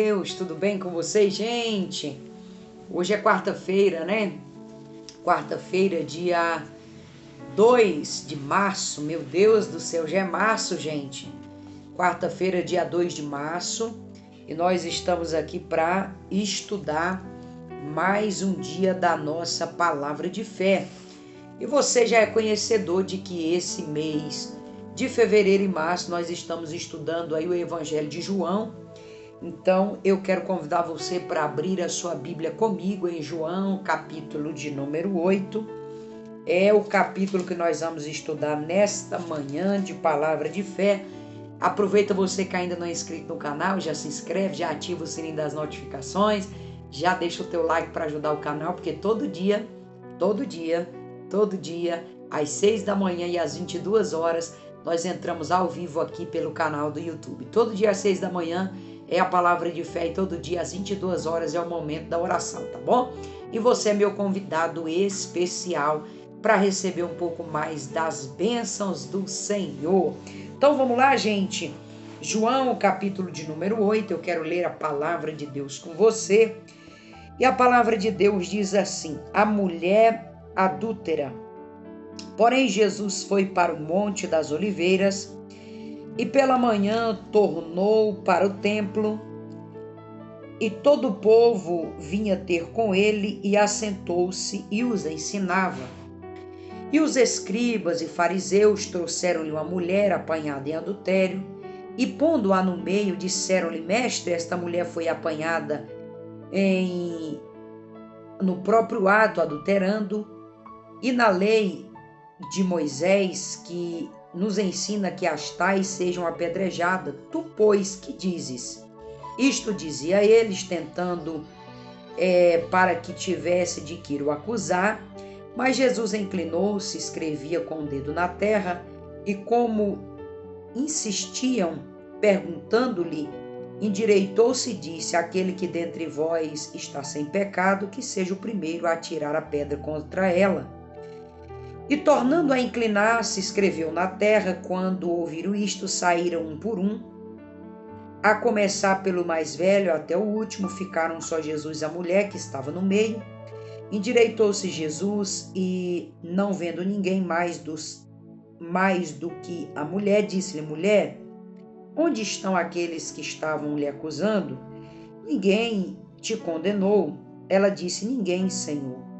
Deus, tudo bem com vocês, gente? Hoje é quarta-feira, né? Quarta-feira, dia 2 de março. Meu Deus do céu, já é março, gente. Quarta-feira, dia 2 de março. E nós estamos aqui para estudar mais um dia da nossa palavra de fé. E você já é conhecedor de que esse mês de fevereiro e março nós estamos estudando aí o Evangelho de João. Então, eu quero convidar você para abrir a sua Bíblia comigo em João, capítulo de número 8. É o capítulo que nós vamos estudar nesta manhã de palavra de fé. Aproveita você que ainda não é inscrito no canal, já se inscreve, já ativa o sininho das notificações, já deixa o teu like para ajudar o canal, porque todo dia, às 6 da manhã e às 22 horas, nós entramos ao vivo aqui pelo canal do YouTube. Todo dia às 6 da manhã, é a palavra de fé e todo dia às 22 horas é o momento da oração, tá bom? E você é meu convidado especial para receber um pouco mais das bênçãos do Senhor. Então vamos lá, gente. João, capítulo de número 8, eu quero ler a palavra de Deus com você. E a palavra de Deus diz assim: a mulher adúltera. Porém, Jesus foi para o Monte das Oliveiras e pela manhã tornou para o templo, e todo o povo vinha ter com ele, e assentou-se e os ensinava. E os escribas e fariseus trouxeram-lhe uma mulher apanhada em adultério, e pondo-a no meio, disseram-lhe: Mestre, esta mulher foi apanhada no próprio ato, adulterando, e na lei de Moisés, que nos ensina que as tais sejam apedrejadas. Tu, pois, que dizes? Isto dizia eles, tentando para que tivesse de que o acusar. Mas Jesus inclinou-se, escrevia com o dedo na terra, e como insistiam, perguntando-lhe, endireitou-se e disse: aquele que dentre vós está sem pecado, que seja o primeiro a atirar a pedra contra ela. E tornando a inclinar-se, escreveu na terra. Quando ouviram isto, saíram um por um, a começar pelo mais velho até o último. Ficaram só Jesus e a mulher que estava no meio. Endireitou-se Jesus e, não vendo ninguém mais do que a mulher, disse-lhe: mulher, onde estão aqueles que estavam lhe acusando? Ninguém te condenou? Ela disse: ninguém, Senhor.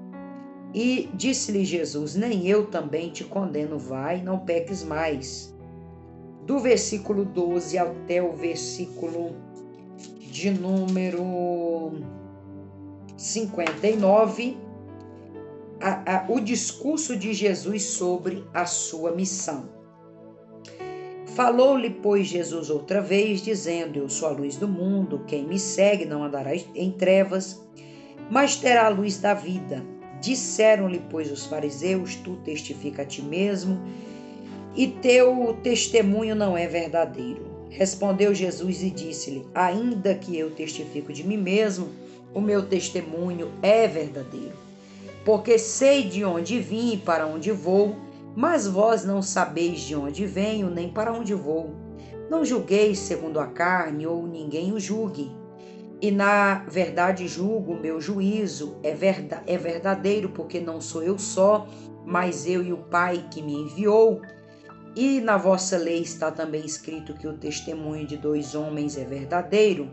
E disse-lhe Jesus: nem eu também te condeno, vai, não peques mais. Do versículo 12 até o versículo de número 59, o discurso de Jesus sobre a sua missão. Falou-lhe, pois, Jesus outra vez, dizendo: eu sou a luz do mundo, quem me segue não andará em trevas, mas terá a luz da vida. Disseram-lhe, pois, os fariseus: tu testifica a ti mesmo, e teu testemunho não é verdadeiro. Respondeu Jesus e disse-lhe: ainda que eu testifico de mim mesmo, o meu testemunho é verdadeiro, porque sei de onde vim e para onde vou, mas vós não sabeis de onde venho, nem para onde vou. Não julgueis segundo a carne, ou ninguém o julgue. E na verdade julgo, o meu juízo é verdadeiro, porque não sou eu só, mas eu e o Pai que me enviou. E na vossa lei está também escrito que o testemunho de dois homens é verdadeiro.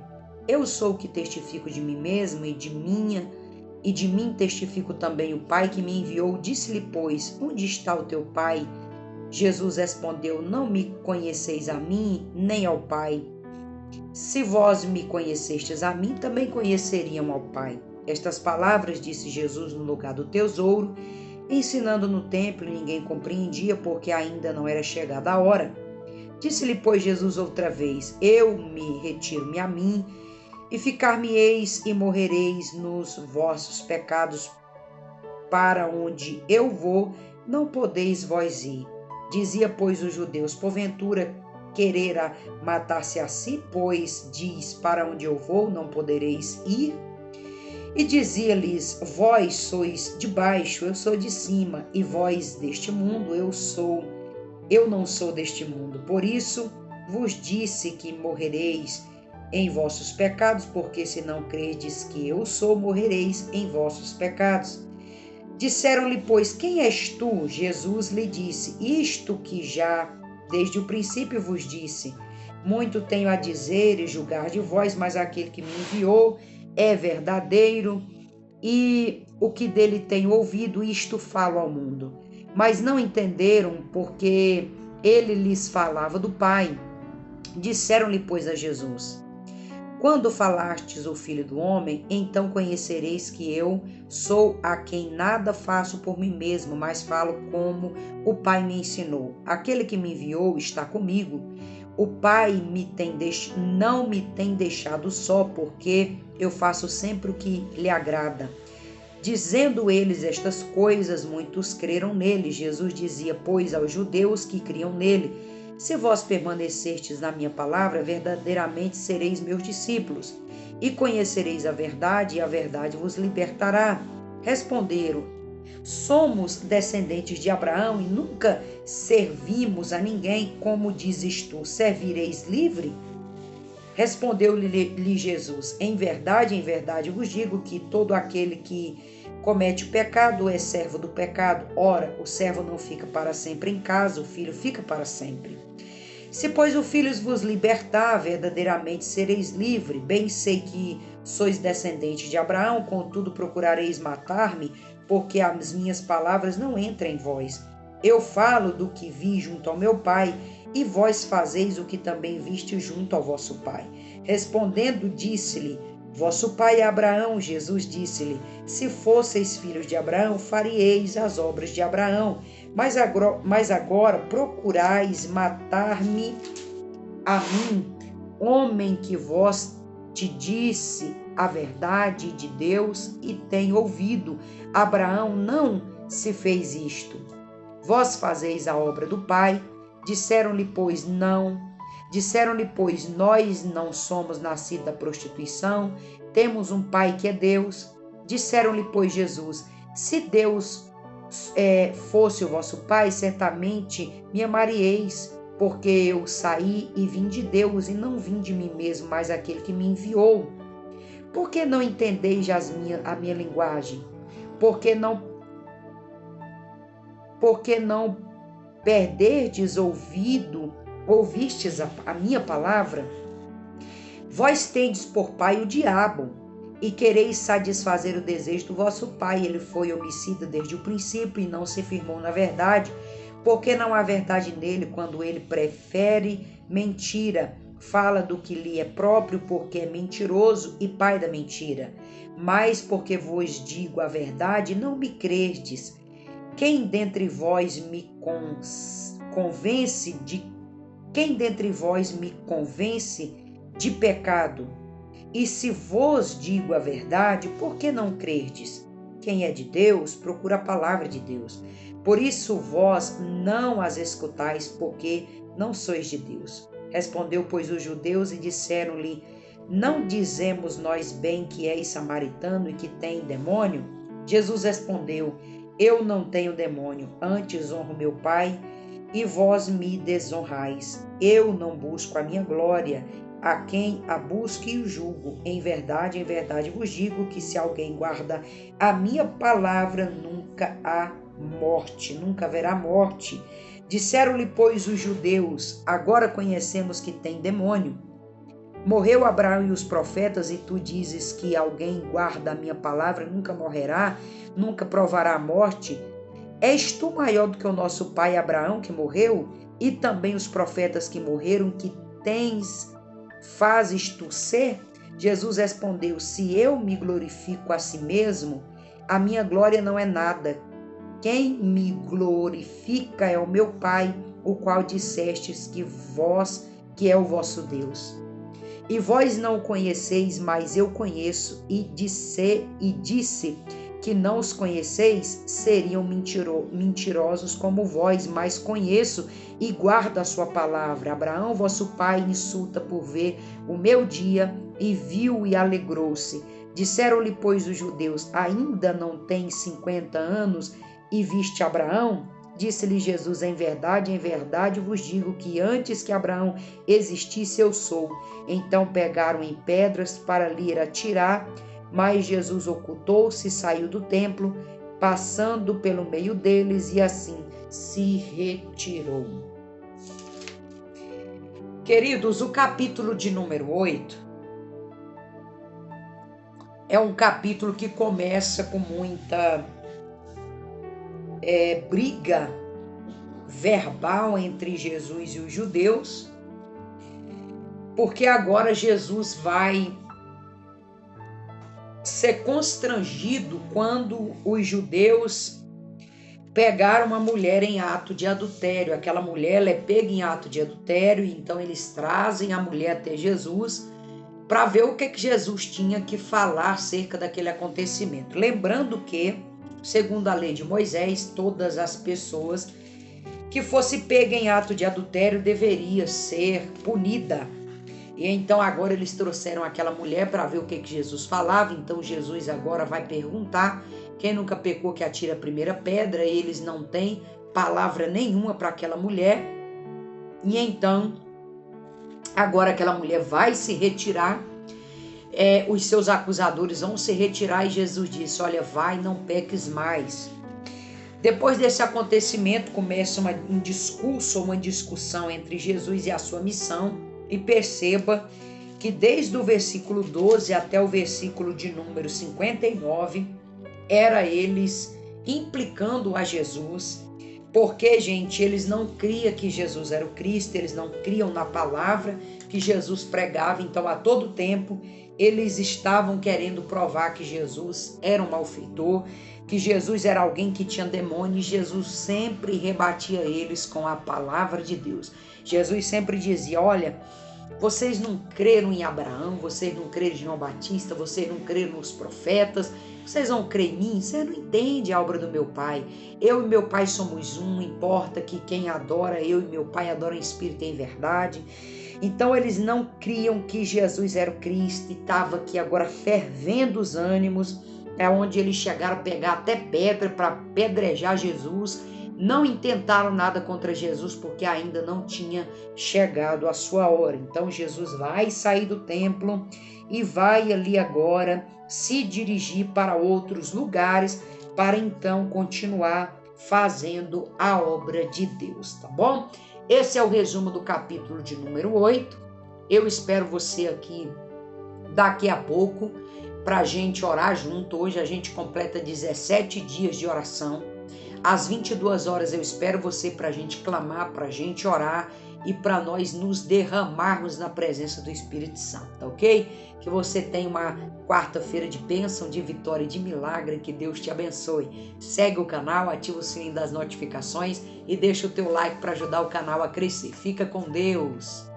Eu sou o que testifico de mim mesmo, e de mim testifico também o Pai que me enviou. Disse-lhe, pois: onde está o teu Pai? Jesus respondeu: não me conheceis a mim, nem ao Pai. Se vós me conhecestes a mim, também conheceriam ao Pai. Estas palavras disse Jesus no lugar do tesouro, ensinando no templo, e ninguém compreendia, porque ainda não era chegada a hora. Disse-lhe, pois, Jesus outra vez: eu me retiro-me a mim, e ficar-me-eis e morrereis nos vossos pecados. Para onde eu vou, não podeis vós ir. Dizia, pois, os judeus: porventura quererá matar-se a si, pois diz: para onde eu vou, não podereis ir? E dizia-lhes: vós sois de baixo, eu sou de cima, e vós deste mundo, eu não sou deste mundo. Por isso vos disse que morrereis, em vossos pecados, porque se não credes que eu sou, morrereis em vossos pecados. Disseram-lhe, pois, quem és tu? Jesus lhe disse, isto que já desde o princípio vos disse. Muito tenho a dizer e julgar de vós, mas aquele que me enviou é verdadeiro, e o que dele tenho ouvido, isto falo ao mundo. Mas não entenderam, porque ele lhes falava do Pai. Disseram-lhe, pois, a Jesus, quando falastes o Filho do Homem, então conhecereis que eu sou a quem nada faço por mim mesmo, mas falo como o Pai me ensinou. Aquele que me enviou está comigo. O Pai não me tem deixado só, porque eu faço sempre o que lhe agrada. Dizendo eles estas coisas, muitos creram nele. Jesus dizia, pois, aos judeus que criam nele, se vós permanecerdes na minha palavra, verdadeiramente sereis meus discípulos, e conhecereis a verdade, e a verdade vos libertará. Responderam, somos descendentes de Abraão e nunca servimos a ninguém, como dizes tu, servireis livre? Respondeu-lhe Jesus, em verdade vos digo que todo aquele que comete o pecado é servo do pecado. Ora, o servo não fica para sempre em casa, o filho fica para sempre. Se, pois, o Filho vos libertar, verdadeiramente sereis livre. Bem sei que sois descendentes de Abraão, contudo procurareis matar-me, porque as minhas palavras não entram em vós. Eu falo do que vi junto ao meu Pai, e vós fazeis o que também viste junto ao vosso pai. Respondendo, disse-lhe, vosso pai é Abraão. Jesus disse-lhe, se fosseis filhos de Abraão, faríeis as obras de Abraão. Mas agora procurais matar-me a mim, homem que vos te disse a verdade de Deus e tem ouvido. Abraão não se fez isto. Vós fazeis a obra do Pai. Disseram-lhe, pois, nós não somos nascidos da prostituição, temos um Pai que é Deus. Disseram-lhe, pois, Jesus, se Deus fosse o vosso Pai, certamente me amaríeis, porque eu saí e vim de Deus, e não vim de mim mesmo, mas aquele que me enviou. Por que não entendeis a minha linguagem? Por que não perderdes ouvistes a minha palavra? Vós tendes por pai o diabo, e quereis satisfazer o desejo do vosso pai. Ele foi homicida desde o princípio e não se firmou na verdade, porque não há verdade nele. Quando ele prefere mentira, fala do que lhe é próprio, porque é mentiroso e pai da mentira. Mas porque vos digo a verdade, não me crerdes. Quem dentre vós me convence de pecado? E se vos digo a verdade, por que não crerdes? Quem é de Deus, procura a palavra de Deus. Por isso vós não as escutais, porque não sois de Deus. Respondeu, pois, os judeus e disseram-lhe, não dizemos nós bem que és samaritano e que tem demônio? Jesus respondeu, eu não tenho demônio, antes honro meu Pai, e vós me desonrais. Eu não busco a minha glória, a quem a busque e o julgo. Em verdade vos digo que se alguém guarda a minha palavra, nunca haverá morte. Disseram-lhe, pois, os judeus, agora conhecemos que tem demônio. Morreu Abraão e os profetas, e tu dizes que alguém guarda a minha palavra, nunca morrerá, nunca provará a morte? És tu maior do que o nosso pai Abraão, que morreu, e também os profetas que morreram, que fazes tu ser? Jesus respondeu, se eu me glorifico a si mesmo, a minha glória não é nada. Quem me glorifica é o meu Pai, o qual dissestes que é o vosso Deus. E vós não o conheceis, mas eu conheço, e disse que não os conheceis, seriam mentirosos como vós, mas conheço e guardo a sua palavra. Abraão, vosso pai, insulta por ver o meu dia, e viu e alegrou-se. Disseram-lhe, pois, os judeus, ainda não tens 50 anos, e viste Abraão? Disse-lhe Jesus: em verdade vos digo que antes que Abraão existisse eu sou. Então pegaram em pedras para lhe atirar, mas Jesus ocultou-se e saiu do templo, passando pelo meio deles, e assim se retirou. Queridos, o capítulo de número 8 é um capítulo que começa com muita briga verbal entre Jesus e os judeus, porque agora Jesus vai ser constrangido quando os judeus pegaram uma mulher em ato de adultério. Aquela mulher ela é pega em ato de adultério, então eles trazem a mulher até Jesus para ver o que Jesus tinha que falar acerca daquele acontecimento. Lembrando que, segundo a lei de Moisés, todas as pessoas que fosse pega em ato de adultério deveria ser punida. E então agora eles trouxeram aquela mulher para ver o que Jesus falava. Então Jesus agora vai perguntar: quem nunca pecou que atira a primeira pedra? Eles não têm palavra nenhuma para aquela mulher. E então agora aquela mulher vai se retirar, os seus acusadores vão se retirar e Jesus disse: olha, vai, não peques mais. Depois desse acontecimento começa um discurso ou uma discussão entre Jesus e a sua missão, e perceba que desde o versículo 12 até o versículo de número 59 era eles implicando a Jesus, porque, gente, eles não criam que Jesus era o Cristo, eles não criam na palavra que Jesus pregava. Então a todo tempo eles estavam querendo provar que Jesus era um malfeitor, que Jesus era alguém que tinha demônio, e Jesus sempre rebatia eles com a palavra de Deus. Jesus sempre dizia: olha, vocês não creram em Abraão, vocês não creram em João Batista, vocês não creram nos profetas, vocês vão crer em mim? Você não entende a obra do meu Pai. Eu e meu Pai somos um, importa que quem adora eu e meu Pai adora em espírito e em verdade. Então eles não criam que Jesus era o Cristo, e estava aqui agora fervendo os ânimos, onde eles chegaram a pegar até pedra para apedrejar Jesus. Não intentaram nada contra Jesus porque ainda não tinha chegado a sua hora. Então Jesus vai sair do templo e vai ali agora se dirigir para outros lugares para então continuar fazendo a obra de Deus, tá bom? Esse é o resumo do capítulo de número 8. Eu espero você aqui daqui a pouco para a gente orar junto. Hoje a gente completa 17 dias de oração. Às 22 horas eu espero você para a gente clamar, para a gente orar e para nós nos derramarmos na presença do Espírito Santo, tá ok? Que você tenha uma quarta-feira de bênção, de vitória e de milagre, que Deus te abençoe. Segue o canal, ativa o sininho das notificações e deixa o teu like para ajudar o canal a crescer. Fica com Deus!